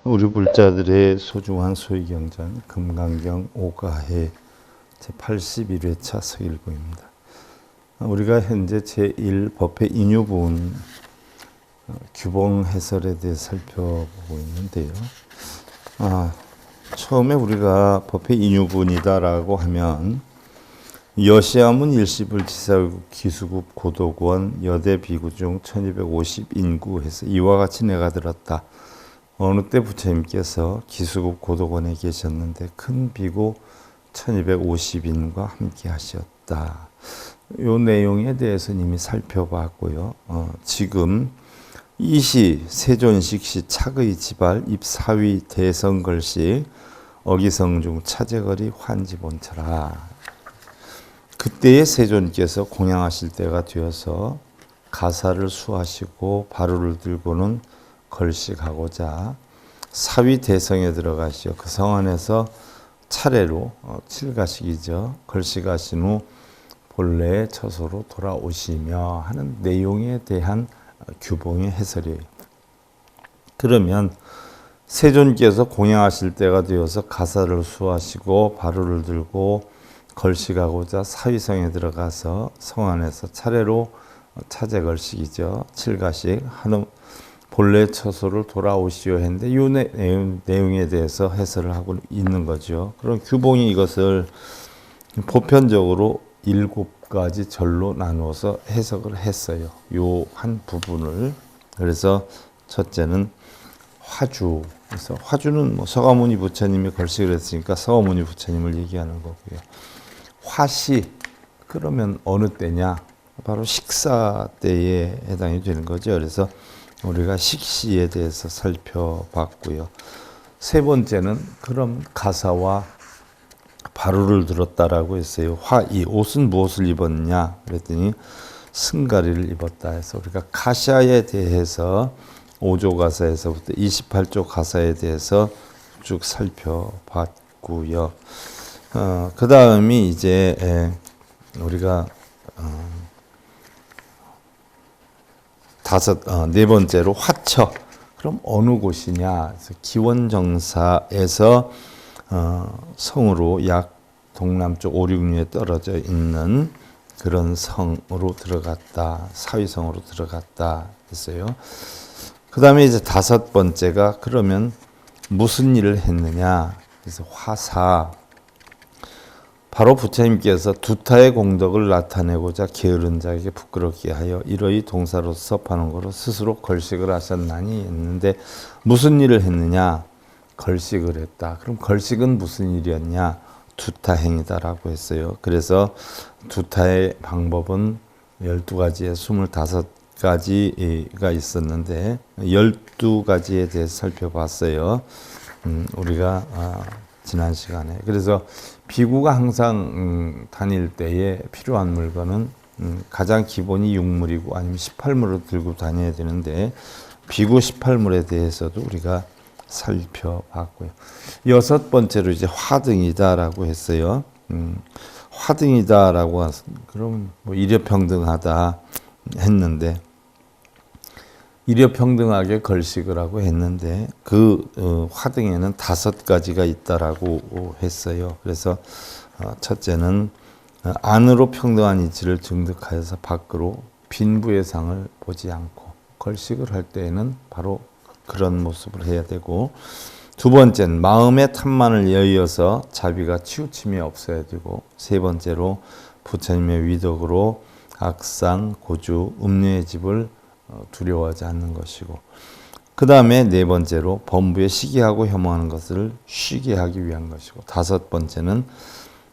우리 불자들의 소중한 소위경전 금강경 5가해 제81회차 서일구입니다. 우리가 현재 제1법회 인유부분 규봉 해설에 대해 살펴보고 있는데요. 처음에 우리가 법회 인유분이다라고 하면 여시아문 일시불 지사국 기수급 고도권 여대 비구 중 1250인구 해서 이와 같이 내가 들었다. 어느 때 부처님께서 기수급 고도권에 계셨는데 큰 비구 1250인과 함께 하셨다. 이 내용에 대해서는 이미 살펴봤고요. 지금 이시 세존식시 착의 지발 입사위 대성걸시 어기성중 차제거리 환지본처라. 그때의 세존께서 공양하실 때가 되어서 가사를 수하시고 바루를 들고는 걸식하고자 사위 대성에 들어가시어 그 성 안에서 차례로 칠가식이죠. 걸식하신 후 본래의 처소로 돌아오시며 하는 내용에 대한 규봉의 해설이에요. 그러면 세존께서 공양하실 때가 되어서 가사를 수하시고 바루를 들고 걸식하고자 사위성에 들어가서 성 안에서 차례로 차제걸식이죠. 칠가식 하는 본래 처소를 돌아오시오 했는데 이 내용에 대해서 해설을 하고 있는 거죠. 그럼 규봉이 이것을 보편적으로 7가지 절로 나누어서 해석을 했어요. 요 한 부분을. 그래서 첫째는 화주. 그래서 화주는 서가모니 부처님이 걸식을 했으니까 서가모니 부처님을 얘기하는 거고요. 화시. 그러면 어느 때냐? 바로 식사 때에 해당이 되는 거죠. 그래서 우리가 식시에 대해서 살펴봤고요. 세 번째는 그럼 가사와 바루를 들었다라고 했어요. 이 옷은 무엇을 입었냐? 그랬더니 승가리를 입었다 해서 우리가 가샤에 대해서 5조 가사에서부터 28조 가사에 대해서 쭉 살펴봤고요. 그 다음이 이제 우리가 네 번째로 화처. 그럼 어느 곳이냐? 그래서 기원정사에서 성으로 약 동남쪽 5, 6리에 떨어져 있는 그런 성으로 들어갔다. 사위성으로 들어갔다 했어요. 그 다음에 이제 다섯 번째가 그러면 무슨 일을 했느냐? 그래서 화사. 바로 부처님께서 두타의 공덕을 나타내고자 게으른 자에게 부끄럽게 하여 이러이 동사로서 섭하는 거로 스스로 걸식을 하셨나니 했는데 무슨 일을 했느냐? 걸식을 했다. 그럼 걸식은 무슨 일이었냐? 두타행이다라고 했어요. 그래서 두타의 방법은 12가지에 25가지가 있었는데 12가지에 대해서 살펴봤어요. 우리가 지난 시간에. 그래서 비구가 항상 다닐 때에 필요한 물건은 가장 기본이 6물이고 아니면 18물을 들고 다녀야 되는데 비구 18물에 대해서도 우리가 살펴봤고요. 여섯 번째로 이제 화등이다라고 했어요. 화등이다라고 그럼 일여평등하다 했는데 일여평등하게 걸식을 하고 했는데 그 화등에는 5가지가 있다라고 했어요. 그래서 첫째는 안으로 평등한 이치를 증득하여서 밖으로 빈부의 상을 보지 않고 걸식을 할 때에는 바로 그런 모습을 해야 되고, 두 번째는 마음의 탐만을 여의어서 자비가 치우침이 없어야 되고, 세 번째로 부처님의 위덕으로 악상, 고주, 음료의 집을 두려워하지 않는 것이고, 그 다음에 네 번째로 범부에 시기하고 혐오하는 것을 쉬게 하기 위한 것이고, 다섯 번째는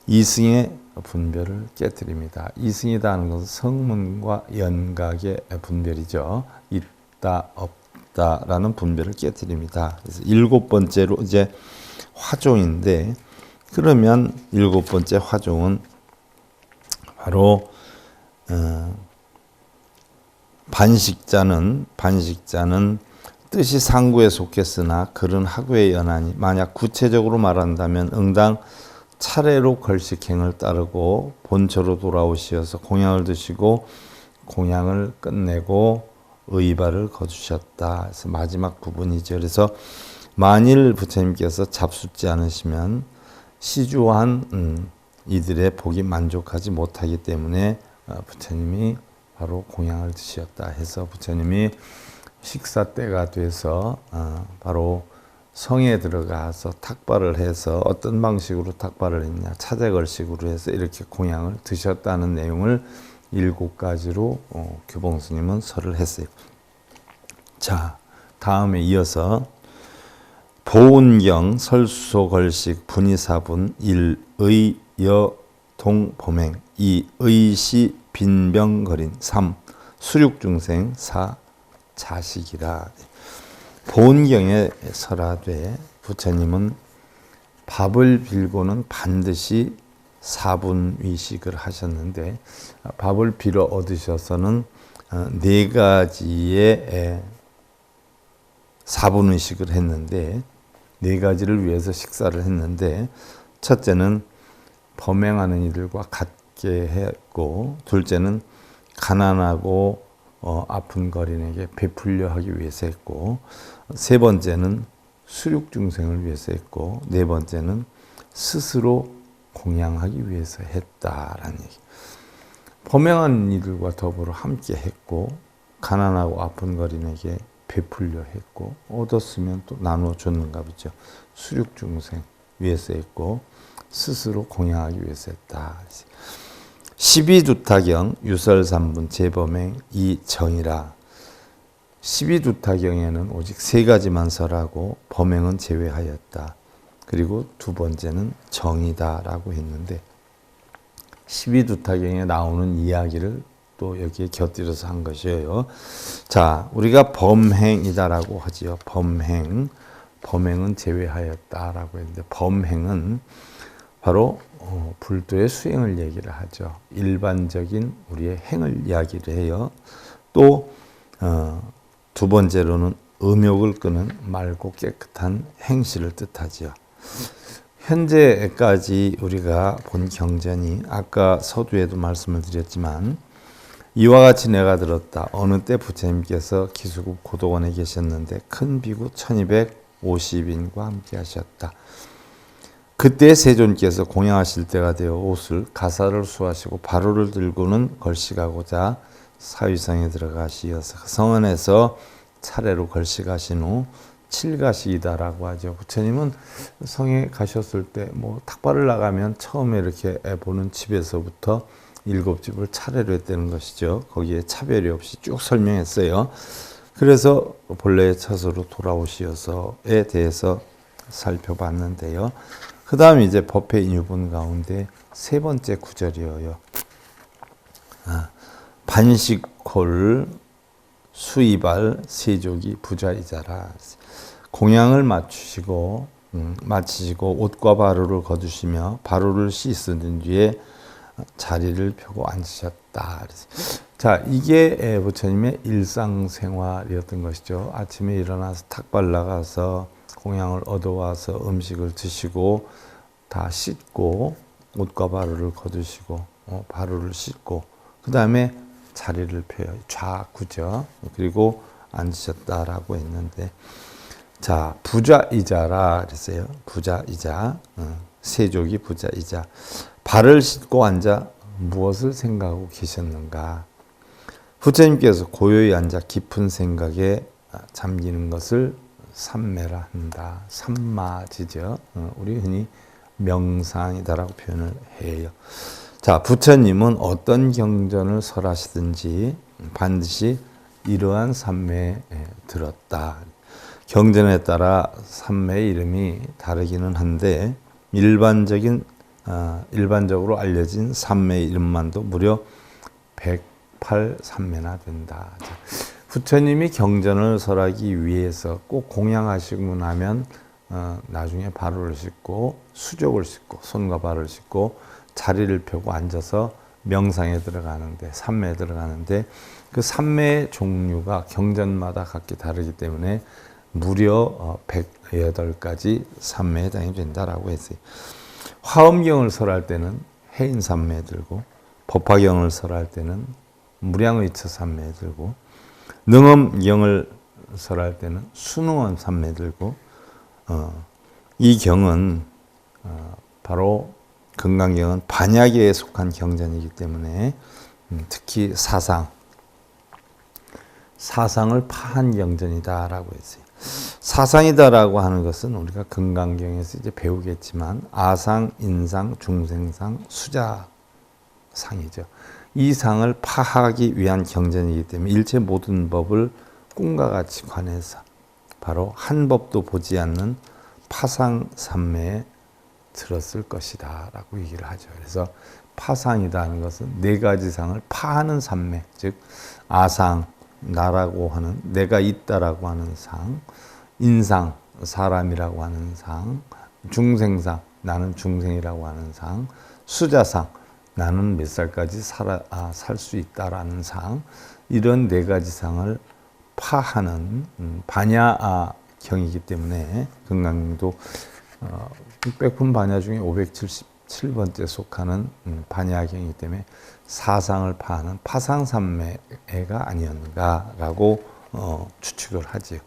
이승의 분별을 깨뜨립니다. 이승이다 하는 것은 성문과 연각의 분별이죠. 있다, 없다라는 분별을 깨뜨립니다. 그래서 일곱 번째로 이제 화종인데, 그러면 일곱 번째 화종은 바로 반식자는 뜻이 상구에 속했으나 글은 하구에 연하니, 만약 구체적으로 말한다면 응당 차례로 걸식행을 따르고 본처로 돌아오시어서 공양을 드시고 공양을 끝내고 의발을 거두셨다. 그래서 마지막 부분이죠. 그래서 만일 부처님께서 잡숫지 않으시면 시주한 이들의 복이 만족하지 못하기 때문에 부처님이 바로 공양을 드셨다 해서 부처님이 식사 때가 돼서 바로 성에 들어가서 탁발을 해서 어떤 방식으로 탁발을 했냐, 차제걸식으로 해서 이렇게 공양을 드셨다는 내용을 7가지로 규봉스님은 설을 했어요. 자, 다음에 이어서 보운경 설수소걸식 분이사분 1 의여동범행 2 의시 빈병거린 3 수륙중생 4 자식이라. 보운경에 설하되 부처님은 밥을 빌고는 반드시 사분위식을 하셨는데 밥을 빌어 얻으셔서는 4가지의 사분의식을 했는데 4가지를 위해서 식사를 했는데 첫째는 범행하는 이들과 같게 했고 둘째는 가난하고 아픈 거린에게 베풀려 하기 위해서 했고 세 번째는 수륙중생을 위해서 했고 네 번째는 스스로 공양하기 위해서 했다라는 얘기. 범행하는 이들과 더불어 함께 했고 가난하고 아픈 거린에게 베풀려 했고 얻었으면 또 나누어 줬는가 보죠. 수륙중생 위해서 했고 스스로 공양하기 위해서 했다. 12두타경 유설삼분 재범행 이정이라. 12두타경에는 오직 3가지만 설하고 범행은 제외하였다. 그리고 두 번째는 정이다라고 했는데 12두타경에 나오는 이야기를 또 여기에 곁들여서 한 것이에요. 자, 우리가 범행이다라고 하지요. 범행은 제외하였다라고 했는데 범행은 바로 불도의 수행을 얘기를 하죠. 일반적인 우리의 행을 이야기를 해요. 또 두 번째로는 음욕을 끄는 맑고 깨끗한 행실을 뜻하지요. 현재까지 우리가 본 경전이 아까 서두에도 말씀을 드렸지만 이와 같이 내가 들었다. 어느 때 부처님께서 기수국 고도원에 계셨는데 큰 비구 1250인과 함께 하셨다. 그때 세존께서 공양하실 때가 되어 옷을 가사를 수하시고 바로를 들고는 걸식하고자 사위성에 들어가시어서 성 안에서 차례로 걸식하신 후 7가식이다라고 하죠. 부처님은 성에 가셨을 때 뭐 탁발을 나가면 처음에 이렇게 보는 집에서부터 7집을 차례로 했다는 것이죠. 거기에 차별이 없이 쭉 설명했어요. 그래서 본래의 처소로 돌아오시어서에 대해서 살펴봤는데요. 그 다음 이제 법회 인유분 가운데 3번째 구절이에요. 반식콜 수이발 세족이 부자이자라. 공양을 마치시고 옷과 바로를 거두시며 바로를 씻은 뒤에 자리를 펴고 앉으셨다. 자, 이게 부처님의 일상생활이었던 것이죠. 아침에 일어나서 탁발 나가서 공양을 얻어와서 음식을 드시고 다 씻고 옷과 바로를 거두시고 바로를 씻고 그 다음에 자리를 펴요. 좌구죠. 그리고 앉으셨다라고 했는데 자, 부자이자라 그랬어요. 부자이자 세족이 부자이자 발을 씻고 앉아 무엇을 생각하고 계셨는가? 부처님께서 고요히 앉아 깊은 생각에 잠기는 것을 삼매라 한다. 삼마지죠. 우리 흔히 명상이다라고 표현을 해요. 자, 부처님은 어떤 경전을 설하시든지 반드시 이러한 삼매에 들었다. 경전에 따라 삼매의 이름이 다르기는 한데 일반적으로 알려진 삼매의 이름만도 무려 108삼매나 된다. 부처님이 경전을 설하기 위해서 꼭 공양하시고 나면 나중에 바로를 씻고 수족을 씻고 손과 발을 씻고 자리를 펴고 앉아서 명상에 들어가는데 삼매에 들어가는데 그 삼매의 종류가 경전마다 각기 다르기 때문에 무려 108가지 삼매에 해당이 된다라고 했어요. 화엄경을 설할 때는 해인삼매에 들고 법화경을 설할 때는 무량의처 삼매에 들고 능엄경을 설할 때는 순응원 삼매에 들고 이 경은 바로 금강경은 반야계에 속한 경전이기 때문에 특히 사상을 파한 경전이다라고 했어요. 사상이다라고 하는 것은 우리가 금강경에서 이제 배우겠지만 아상, 인상, 중생상, 수자상이죠. 이 상을 파하기 위한 경전이기 때문에 일체 모든 법을 꿈과 같이 관해서 바로 한 법도 보지 않는 파상삼매에 들었을 것이다 라고 얘기를 하죠. 그래서 파상이라는 것은 네 가지 상을 파하는 삼매, 즉 아상, 나라고 하는 내가 있다라고 하는 상, 인상, 사람이라고 하는 상, 중생상, 나는 중생이라고 하는 상, 수자상, 나는 몇 살까지 살 수 있다라는 상, 이런 네 가지 상을 파하는 반야경이기 때문에 금강경도 백품 반야 중에 577번째 속하는 반야경이기 때문에 사상을 파하는 파상삼매가 아니었는가라고 추측을 하지요.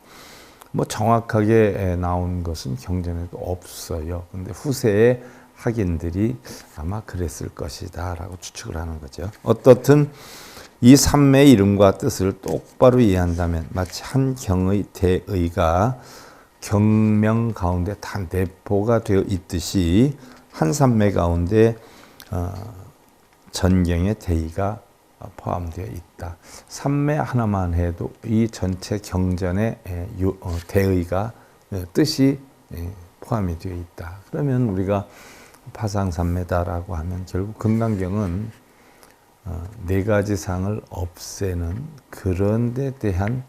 뭐 정확하게 나온 것은 경전에도 없어요. 근데 후세의 학인들이 아마 그랬을 것이다라고 추측을 하는 거죠. 어떻든 이 삼매의 이름과 뜻을 똑바로 이해한다면 마치 한 경의 대의가 경명 가운데 다 내포가 되어 있듯이 한 삼매 가운데 전경의 대의가 포함되어 있다. 삼매 하나만 해도 이 전체 경전의 대의가 뜻이 포함이 되어 있다. 그러면 우리가 파상삼매다라고 하면 결국 금강경은 네 가지 상을 없애는 그런 데 대한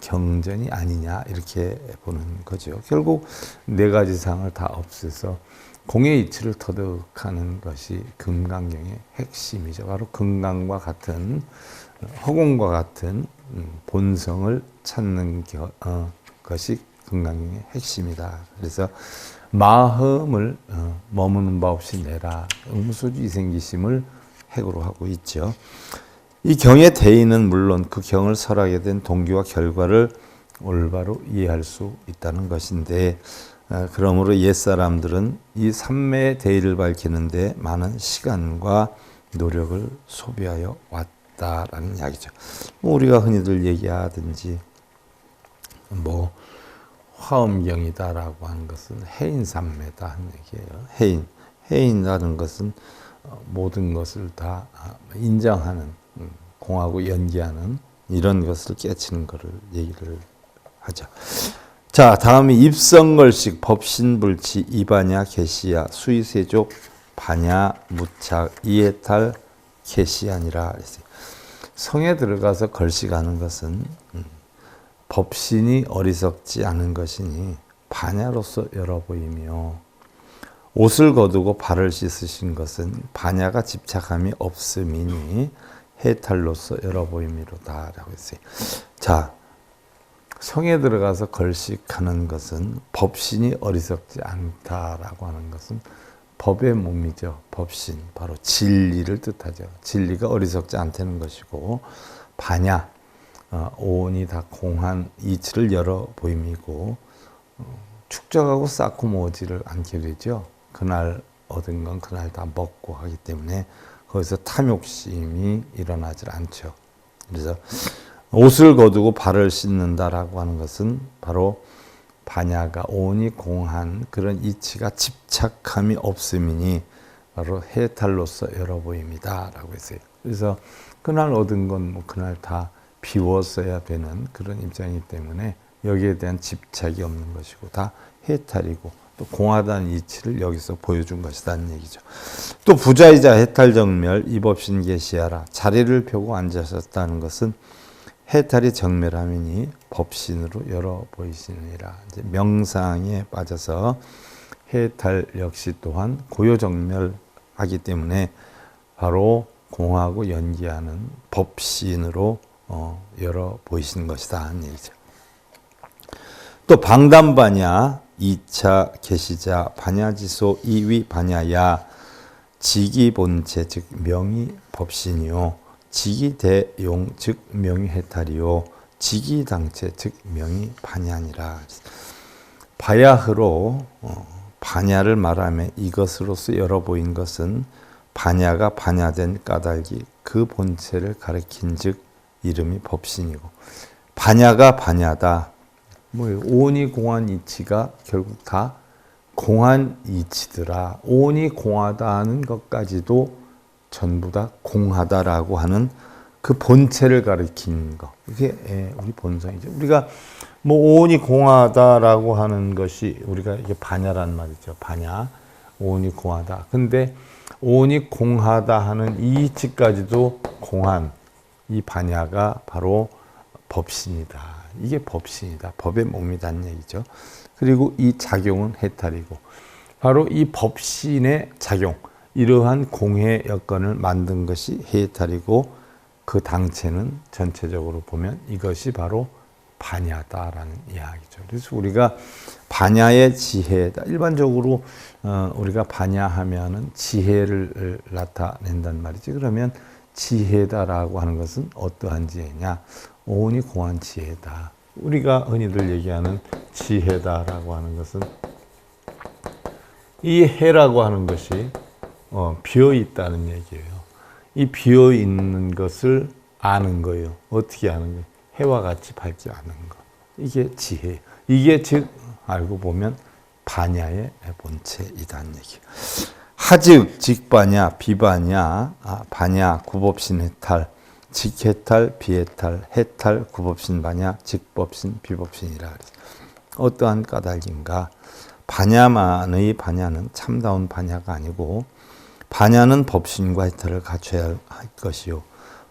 경전이 아니냐 이렇게 보는 거죠. 결국 네 가지 상을 다 없애서 공의 이치를 터득하는 것이 금강경의 핵심이죠. 바로 금강과 같은 허공과 같은 본성을 찾는 것이 금강경의 핵심이다. 그래서 마음을 머무는 바 없이 내라. 응무소주 이생기심을 핵으로 하고 있죠. 이 경의 대의는 물론 그 경을 설하게 된 동기와 결과를 올바로 이해할 수 있다는 것인데 그러므로 옛사람들은 이 삼매의 대의를 밝히는데 많은 시간과 노력을 소비하여 왔다라는 이야기죠. 뭐 우리가 흔히들 얘기하든지 뭐 화엄경이다라고 하는 것은 해인삼매다 하는 얘기예요. 해인이라는 것은 모든 것을 다 인정하는 공하고 연기하는 이런 것을 깨치는 것을 얘기를 하죠. 자, 다음이 입성걸식, 법신불치, 이반야, 계시야, 수의세족, 반야, 무착, 이해탈, 계시아니라. 성에 들어가서 걸식하는 것은 법신이 어리석지 않은 것이니 반야로서 열어 보이며 옷을 거두고 발을 씻으신 것은 반야가 집착함이 없음이니 해탈로서 열어 보임이로다라고 했어요. 자, 성에 들어가서 걸식하는 것은 법신이 어리석지 않다라고 하는 것은 법의 몸이죠. 법신, 바로 진리를 뜻하죠. 진리가 어리석지 않다는 것이고 반야, 오온이 다 공한 이치를 열어 보임이고 축적하고 쌓고 모으지를 않게 되죠. 그날 얻은 건 그날 다 먹고 하기 때문에 거기서 탐욕심이 일어나질 않죠. 그래서 옷을 거두고 발을 씻는다라고 하는 것은 바로 반야가 오온이 공한 그런 이치가 집착함이 없음이니 바로 해탈로서 열어 보입니다라고 했어요. 그래서 그날 얻은 건 뭐 그날 다 비웠어야 되는 그런 입장이기 때문에 여기에 대한 집착이 없는 것이고 다 해탈이고 또 공하다는 이치를 여기서 보여준 것이라는 얘기죠. 또 부자이자 해탈정멸 이법신 계시하라. 자리를 펴고 앉으셨다는 것은 해탈이 정멸함이니 법신으로 열어 보이시느니라. 이제 명상에 빠져서 해탈 역시 또한 고요정멸하기 때문에 바로 공하고 연기하는 법신으로 열어 보이시는 것이다 하는 얘기죠. 또 방담반야 2차 계시자 반야지소 2위 반야야 지기본체 즉 명의 법신이요 지기대용 즉 명의 해탈이요 지기당체 즉 명의 반야니라. 바야흐로 반야를 말하며 이것으로서 열어 보인 것은 반야가 반야된 까닭이 그 본체를 가리킨즉 이름이 법신이고 반야가 반야다. 오온이 공한 이치가 결국 다 공한 이치더라. 오온이 공하다는 것까지도 전부 다 공하다라고 하는 그 본체를 가리킨 거. 이게 우리 본성이죠. 우리가 오온이 공하다라고 하는 것이 우리가 이게 반야란 말이죠. 반야. 오온이 공하다. 근데 오온이 공하다 하는 이 이치까지도 공한 이 반야가 바로 법신이다. 이게 법신이다. 법의 몸이다는 얘기죠. 그리고 이 작용은 해탈이고 바로 이 법신의 작용, 이러한 공해 여건을 만든 것이 해탈이고 그 당체는 전체적으로 보면 이것이 바로 반야다라는 이야기죠. 그래서 우리가 반야의 지혜다. 일반적으로 우리가 반야하면은 지혜를 나타낸단 말이지. 그러면 지혜다라고 하는 것은 어떠한 지혜냐? 오온이 공한 지혜다. 우리가 흔히들 얘기하는 지혜다라고 하는 것은 이 해라고 하는 것이 비어 있다는 얘기예요. 이 비어 있는 것을 아는 거예요. 어떻게 아는 거예요? 해와 같이 밝지 않은 것. 이게 지혜. 이게 즉 알고 보면 반야의 본체이다는 얘기. 하즉 직반야, 비반야, 반야, 구법신 해탈, 직해탈, 비해탈, 해탈, 구법신 반야, 직법신, 비법신이라. 어떠한 까닭인가? 반야만의 반야는 참다운 반야가 아니고 반야는 법신과 해탈을 갖춰야 할 것이요.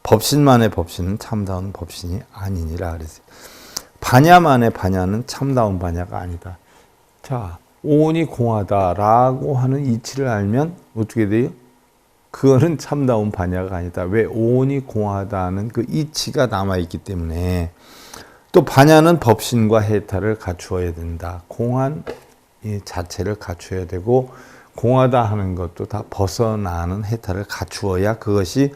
법신만의 법신은 참다운 법신이 아니니라 그랬어요. 반야만의 반야는 참다운 반야가 아니다. 자, 오온이 공하다라고 하는 이치를 알면 어떻게 돼요? 그거는 참다운 반야가 아니다. 왜? 오온이 공하다는 그 이치가 남아있기 때문에. 또 반야는 법신과 해탈을 갖추어야 된다. 공한 이 자체를 갖춰야 되고 공하다 하는 것도 다 벗어나는 해탈을 갖추어야 그것이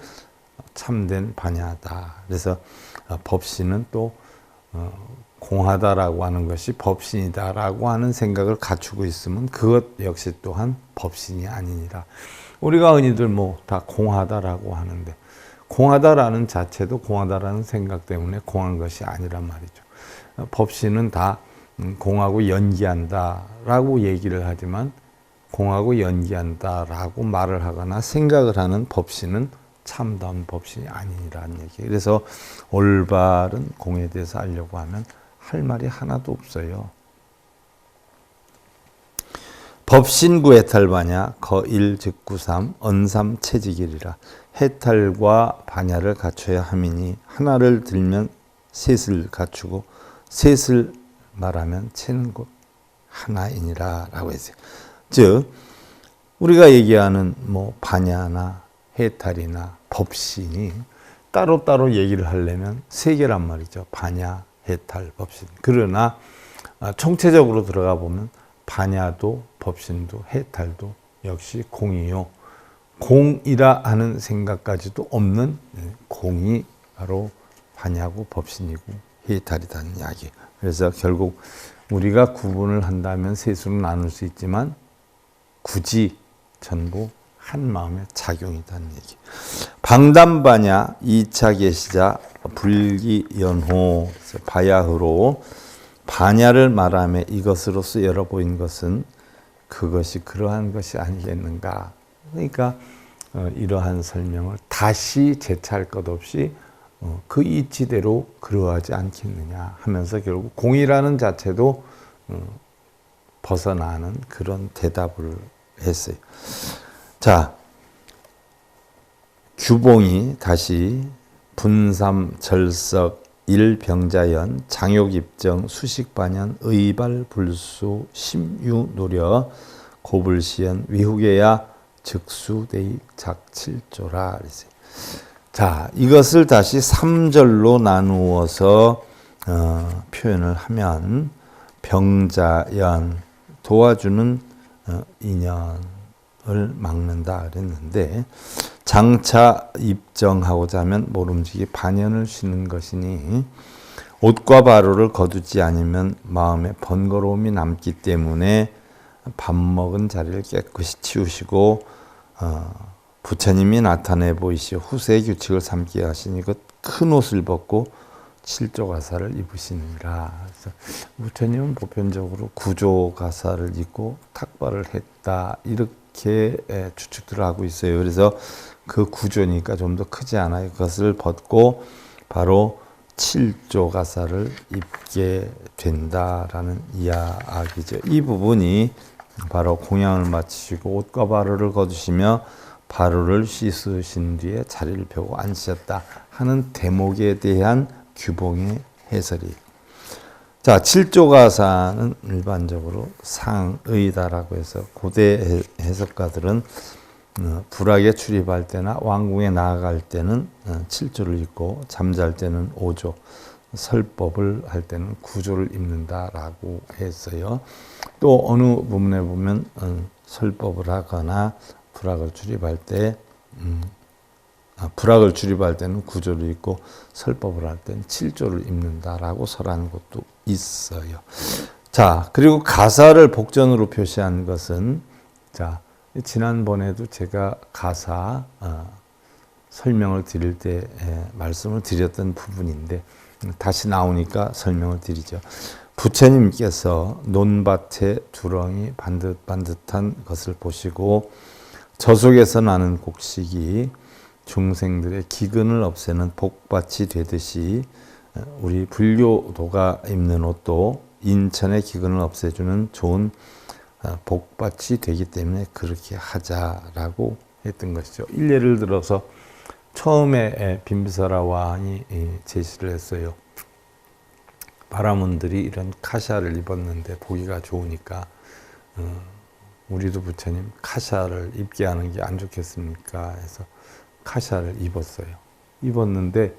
참된 반야다. 그래서 법신은 또 공하다라고 하는 것이 법신이다라고 하는 생각을 갖추고 있으면 그것 역시 또한 법신이 아니니라. 우리가 흔히들 다 공하다라고 하는데 공하다라는 자체도 공하다라는 생각 때문에 공한 것이 아니란 말이죠. 법신은 다 공하고 연기한다라고 얘기를 하지만 공하고 연기한다라고 말을 하거나 생각을 하는 법신은 참다운 법신이 아니라는 얘기. 그래서 올바른 공에 대해서 알려고 하면 할 말이 하나도 없어요. 법신구 해탈반야 거일 즉구삼 언삼 채직이리라. 해탈과 반야를 갖춰야 함이니 하나를 들면 셋을 갖추고 셋을 말하면 채는 곧 하나이니라 라고 했어요. 즉 우리가 얘기하는 반야나 해탈이나 법신이 따로따로 얘기를 하려면 세 개란 말이죠. 반야, 해탈, 법신. 그러나 총체적으로 들어가 보면 반야도 법신도 해탈도 역시 공이요. 공이라 하는 생각까지도 없는 공이 바로 반야고 법신이고 해탈이라는 이야기. 그래서 결국 우리가 구분을 한다면 셋으로 나눌 수 있지만 굳이 전부 한 마음의 작용이라는 얘기. 방담반야 2차 계시자 불기연호 바야흐로 반야를 말하며 이것으로서 열어 보인 것은 그것이 그러한 것이 아니겠는가. 그러니까 이러한 설명을 다시 재차할 것 없이 그 이치대로 그러하지 않겠느냐 하면서 결국 공이라는 자체도 벗어나는 그런 대답을 했어요. 자, 규봉이 다시 분삼, 절석, 일병자연, 장욕입정, 수식반연, 의발불수, 심유노려, 고불시연, 위후계야, 즉수대익, 작칠조라. 자, 이것을 다시 3절로 나누어서 표현을 하면 병자연, 도와주는 인연을 막는다 그랬는데 장차 입정하고자 하면 모름지기 반연을 쉬는 것이니 옷과 바로를 거두지 않으면 마음에 번거로움이 남기 때문에 밥 먹은 자리를 깨끗이 치우시고 부처님이 나타내 보이시어 후세의 규칙을 삼게 하시니 그 큰 옷을 벗고 칠조가사를 입으시니라. 그래서 부처님은 보편적으로 구조가사를 입고 탁발을 했다 이렇게 추측들을 하고 있어요. 그래서 그 구조니까 좀 더 크지 않아요. 그것을 벗고 바로 칠조가사를 입게 된다라는 이야기죠. 이 부분이 바로 공양을 마치시고 옷과 바로를 거두시며 바로를 씻으신 뒤에 자리를 펴고 앉으셨다 하는 대목에 대한 규봉의 해설이. 자, 칠조가사는 일반적으로 상의다라고 해서 고대 해석가들은 불악에 출입할 때나 왕궁에 나아갈 때는 칠조를 입고 잠잘 때는 오조, 설법을 할 때는 구조를 입는다라고 했어요. 또 어느 부분에 보면 설법을 하거나 불악을 출입할 때 불악을 출입할 때는 구조를 입고 설법을 할 때는 칠조를 입는다라고 설하는 것도 있어요. 자, 그리고 가사를 복전으로 표시한 것은 자, 지난번에도 제가 가사 설명을 드릴 때 말씀을 드렸던 부분인데 다시 나오니까 설명을 드리죠. 부처님께서 논밭에 두렁이 반듯반듯한 것을 보시고 저 속에서 나는 곡식이 중생들의 기근을 없애는 복밭이 되듯이 우리 불교도가 입는 옷도 인천의 기근을 없애주는 좋은 복밭이 되기 때문에 그렇게 하자라고 했던 것이죠. 일례를 들어서 처음에 빈비사라 왕이 제시를 했어요. 바라문들이 이런 카샤를 입었는데 보기가 좋으니까 우리도 부처님 카샤를 입게 하는 게 안 좋겠습니까? 해서 카샤를 입었어요. 입었는데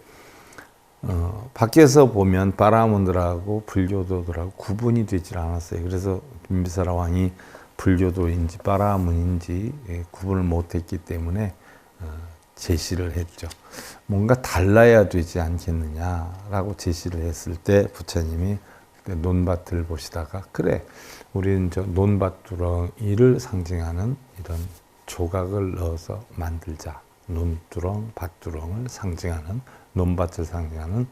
밖에서 보면 바라문들하고 불교도들하고 구분이 되질 않았어요. 그래서 빈비사라 왕이 불교도인지 바라문인지 구분을 못했기 때문에 제시를 했죠. 뭔가 달라야 되지 않겠느냐라고 제시를 했을 때 부처님이 논밭을 보시다가 그래, 우리는 저 논밭 두렁이를 상징하는 이런 조각을 넣어서 만들자. 논두렁, 밭두렁을 상징하는, 논밭을 상징하는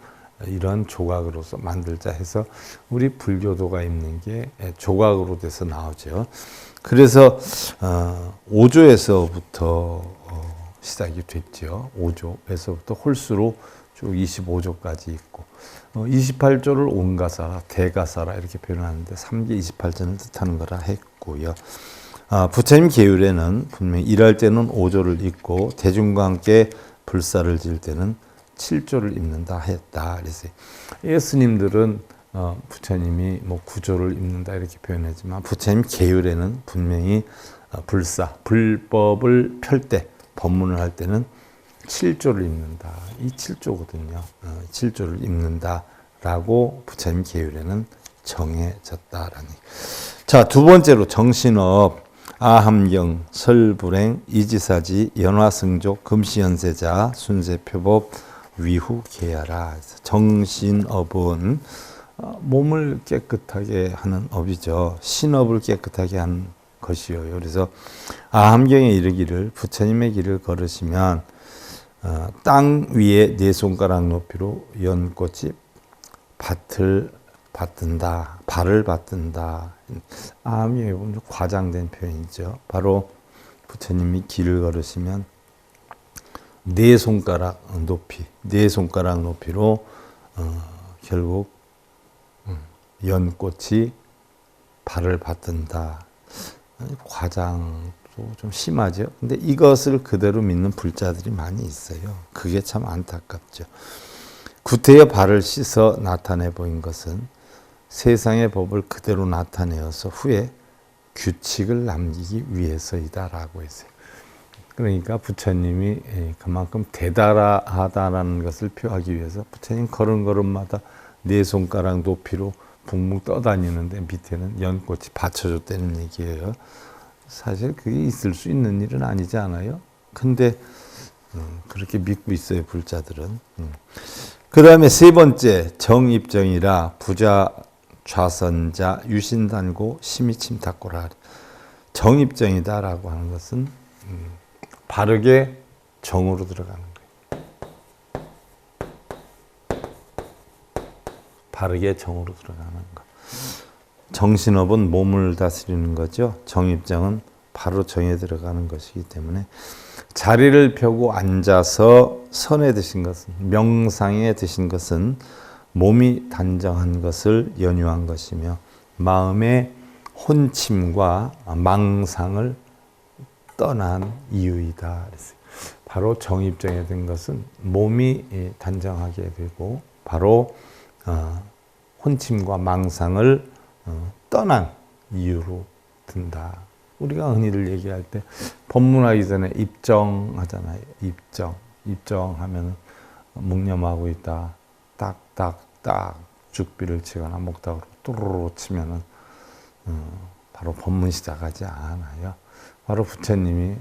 이런 조각으로서 만들자 해서 우리 불교도가 입는 게 조각으로 돼서 나오죠. 그래서 5조에서부터 시작이 됐죠. 5조에서부터 홀수로 쭉 25조까지 있고 28조를 온가사라, 대가사라 이렇게 표현하는데 3계 28조를 뜻하는 거라 했고요. 부처님 계율에는 분명히 일할 때는 5조를 입고 대중과 함께 불사를 지을 때는 7조를 입는다 했다. 그래서 예수님들은 부처님이 뭐 9조를 입는다 이렇게 표현하지만 부처님 계율에는 분명히 불사, 불법을 펼 때, 법문을 할 때는 7조를 입는다. 이 7조거든요. 7조를 입는다라고 부처님 계율에는 정해졌다라는. 자, 두 번째로 정신업, 아함경, 설불행, 이지사지, 연화승족, 금시연세자, 순세표법, 위후계야라. 정신업은 몸을 깨끗하게 하는 업이죠. 신업을 깨끗하게 하는 것이요. 그래서 아함경에 이르기를 부처님의 길을 걸으시면 땅 위에 네 손가락 높이로 연꽃이 밭을 받든다, 발을 받든다. 아함경에 보면 과장된 표현이죠. 바로 부처님이 길을 걸으시면 네 손가락 높이, 네 손가락 높이로 결국 연꽃이 발을 받든다. 과장도 좀 심하죠. 근데 이것을 그대로 믿는 불자들이 많이 있어요. 그게 참 안타깝죠. 구태여 발을 씻어 나타내 보인 것은 세상의 법을 그대로 나타내어서 후에 규칙을 남기기 위해서이다라고 했어요. 그러니까 부처님이 그만큼 대단하다라는 것을 표하기 위해서 부처님 걸음걸음마다 네 손가락 높이로 붕붕 떠다니는데 밑에는 연꽃이 받쳐줬다는 얘기예요. 사실 그게 있을 수 있는 일은 아니지 않아요? 근데 그렇게 믿고 있어요, 불자들은. 그 다음에 세 번째 정입정이라 부자 좌선자 유신단고 심히 침탁고라. 정입정이다라고 하는 것은 바르게 정으로 들어가는 거예요. 바르게 정으로 들어가는 거. 정신업은 몸을 다스리는 거죠. 정입정은 바로 정에 들어가는 것이기 때문에 자리를 펴고 앉아서 선에 드신 것은, 명상에 드신 것은 몸이 단정한 것을 연유한 것이며 마음의 혼침과 망상을 떠난 이유이다. 바로 정입정에 든 것은 몸이 단정하게 되고 바로 혼침과 망상을 떠난 이유로 든다. 우리가 흔히들 얘기할 때 법문하기 전에 입정하잖아요. 입정하면 묵념하고 있다. 딱딱딱 죽비를 치거나 목닥으로 또르르 치면은 바로 법문 시작하지 않아요. 바로 부처님이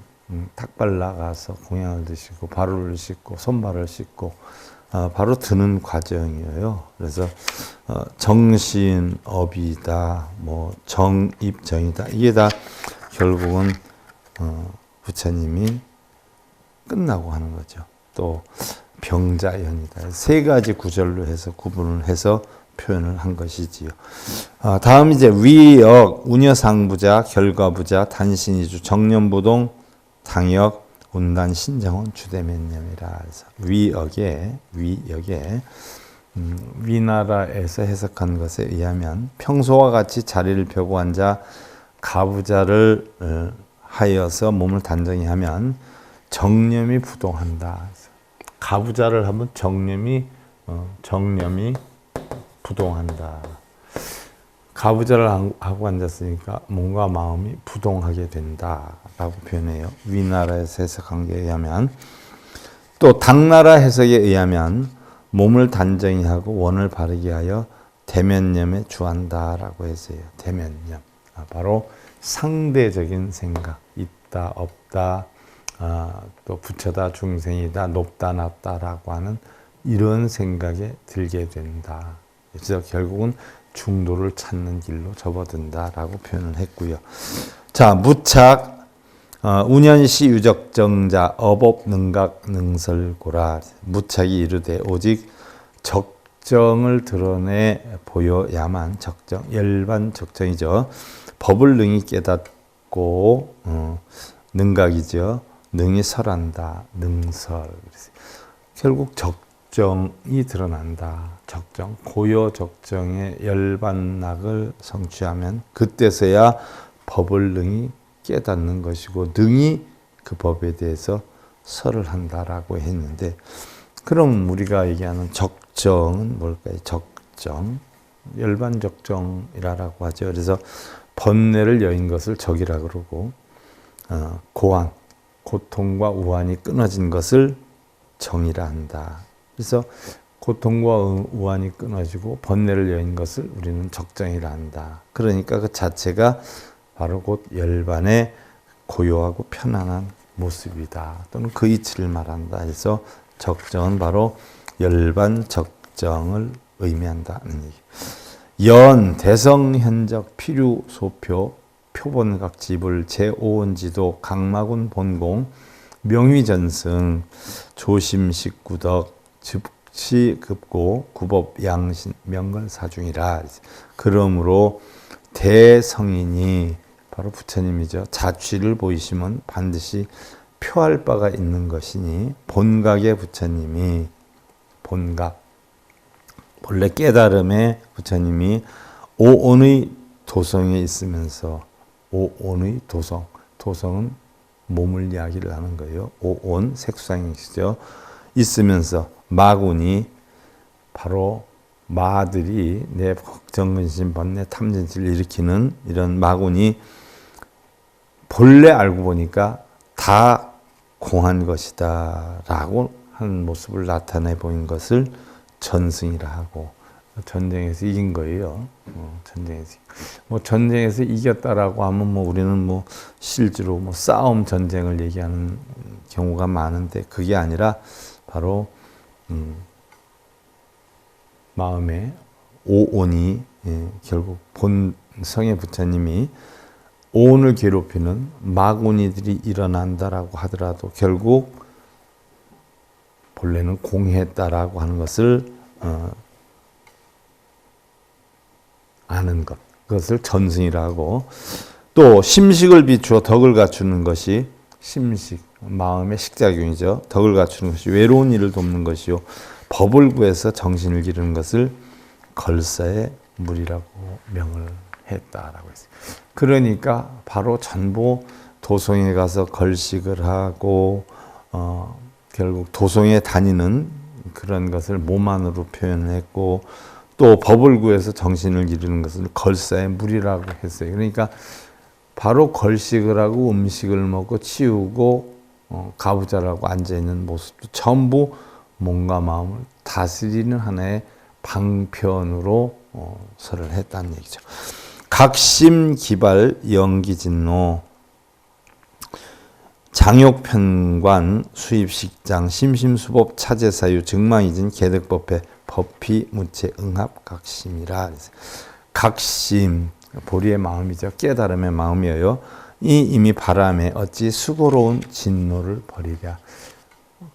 탁발 나가서 공양을 드시고 발을 씻고 손발을 씻고 바로 드는 과정이에요. 그래서 정신업이다, 뭐 정입정이다. 이게 다 결국은 부처님이 끝나고 하는 거죠. 또 병자연이다. 세 가지 구절로 해서 구분을 해서 표현을 한 것이지요. 다음 이제 위역, 운여상부자, 결과부자, 단신이주, 정념부동, 당역, 운단, 신정원, 주대면념이라. 그래서 위역에 위나라에서 해석한 것에 의하면 평소와 같이 자리를 펴고 앉아 가부자를 하여서 몸을 단정히 하면 정념이 부동한다. 가부자를 하면 정념이 부동한다. 가부자를 하고 앉았으니까 몸과 마음이 부동하게 된다라고 표현해요. 위나라에서 해석한 게 의하면, 또 당나라 해석에 의하면 몸을 단정히 하고 원을 바르게 하여 대면념에 주한다라고 했어요. 대면념. 바로 상대적인 생각, 있다, 없다, 또 부처다, 중생이다, 높다, 낮다라고 하는 이런 생각에 들게 된다. 그래서 결국은 중도를 찾는 길로 접어든다라고 표현을 했고요. 자, 무착, 운현시 유적정자, 어법 능각 능설고라. 무착이 이르되 오직 적정을 드러내 보여야만 적정, 열반 적정이죠. 법을 능히 깨닫고 능각이죠. 능히 설한다. 능설. 결국 적정이 드러난다. 적정, 고요 적정의 열반락을 성취하면 그때서야 법을 능히 깨닫는 것이고 능히 그 법에 대해서 설을 한다라고 했는데, 그럼 우리가 얘기하는 적정은 뭘까요? 적정, 열반적정이라고 하죠. 그래서 번뇌를 여인 것을 적이라 그러고, 고안, 고통과 우환이 끊어진 것을 정이라 한다. 그래서 고통과 우환이 끊어지고 번뇌를 여인 것을 우리는 적정이라 한다. 그러니까 그 자체가 바로 곧 열반의 고요하고 편안한 모습이다. 또는 그 이치를 말한다. 그래서 적정은 바로 열반 적정을 의미한다는 얘기. 연, 대성, 현적, 필유, 소표, 표본각, 지불, 제5원지도, 각마군, 본공, 명위전승, 조심식, 구덕, 즉시급고, 구법, 양신, 명걸사중이라. 그러므로 대성인이 바로 부처님이죠. 자취를 보이시면 반드시 표할 바가 있는 것이니 본각의 부처님이, 본각, 본래 깨달음의 부처님이 오온의 도성에 있으면서, 오온의 도성, 도성은 몸을 이야기를 하는 거예요. 오온, 색수상이시죠. 있으면서 마군이 바로 마들이 내 걱정근심, 번뇌, 탐진치를 일으키는 이런 마군이 본래 알고 보니까 다 공한 것이다 라고 하는 모습을 나타내 보인 것을 전승이라 하고, 전쟁에서 이긴 거예요. 전쟁에서 이겼다라고 하면 우리는 실제로 싸움 전쟁을 얘기하는 경우가 많은데, 그게 아니라 바로 마음에 오온이 결국 본성의 부처님이 오온을 괴롭히는 마구니들이 일어난다라고 하더라도 결국 본래는 공해했다라고 하는 것을 아는 것, 그것을 전승이라고. 또 심식을 비추어 덕을 갖추는 것이 심식, 마음의 식작용이죠. 덕을 갖추는 것이 외로운 이를 돕는 것이요, 법을 구해서 정신을 기르는 것을 걸사의 물이라고 명을 했다라고 했어요. 그러니까 바로 전부 도송에 가서 걸식을 하고 결국 도송에 다니는 그런 것을 몸 안으로 표현했고, 또 법을 구해서 정신을 기르는 것을 걸사의 물이라고 했어요. 그러니까 바로 걸식을 하고 음식을 먹고 치우고 가부좌라고 앉아있는 모습도 전부 몸과 마음을 다스리는 하나의 방편으로 설을 했다는 얘기죠. 각심 기발 영기진노 장욕편관 수입식장 심심수법 차제사유 증망이진 개득법회 법피 무체 응합 각심이라. 각심 보리의 마음이죠. 깨달음의 마음이에요. 이 이미 바람에 어찌 수고로운 진노를 버리랴.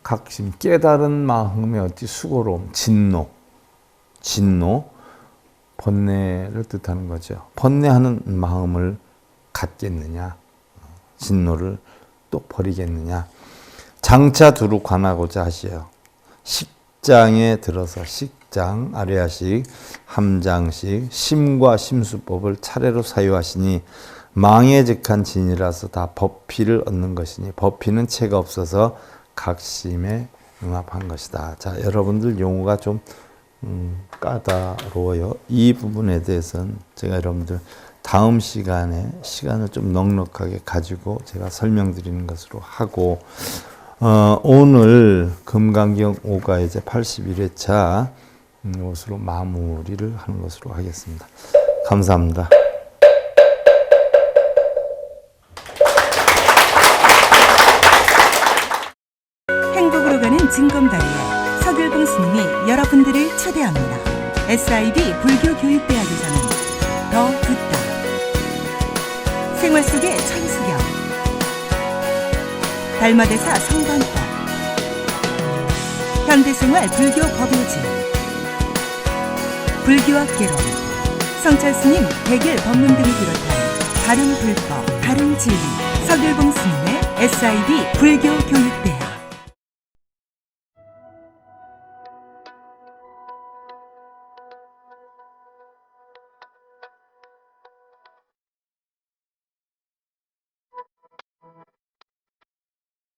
각심 깨달은 마음에 어찌 수고로움. 진노 번뇌를 뜻하는 거죠. 번뇌하는 마음을 갖겠느냐, 진노를 또 버리겠느냐. 장차 두루 관하고자 하시어 식장에 들어서 식장, 아래하식, 함장식, 심과 심수법을 차례로 사유하시니 망해직한 진이라서 다 법피를 얻는 것이니 법피는 체가 없어서 각심에 응합한 것이다. 자, 여러분들 용어가 좀 까다로워요. 이 부분에 대해서는 제가 여러분들 다음 시간에 시간을 좀 넉넉하게 가지고 제가 설명드리는 것으로 하고, 오늘 금강경 5가 이제 81회차 것으로 마무리를 하는 것으로 하겠습니다. 감사합니다. 행복으로 가는 진검다리에 서길봉 스님이 여러분들을 초대합니다. SIB 불교교육대학에서는 더 듣다, 생활 속의 천수경, 달마대사 성관법, 현대생활 불교 법요지, 불교학 개론, 성찰스님 백일 법문 등을 비롯한 다른 불법, 다른 진리, 서길봉 스님의 SIB 불교교육대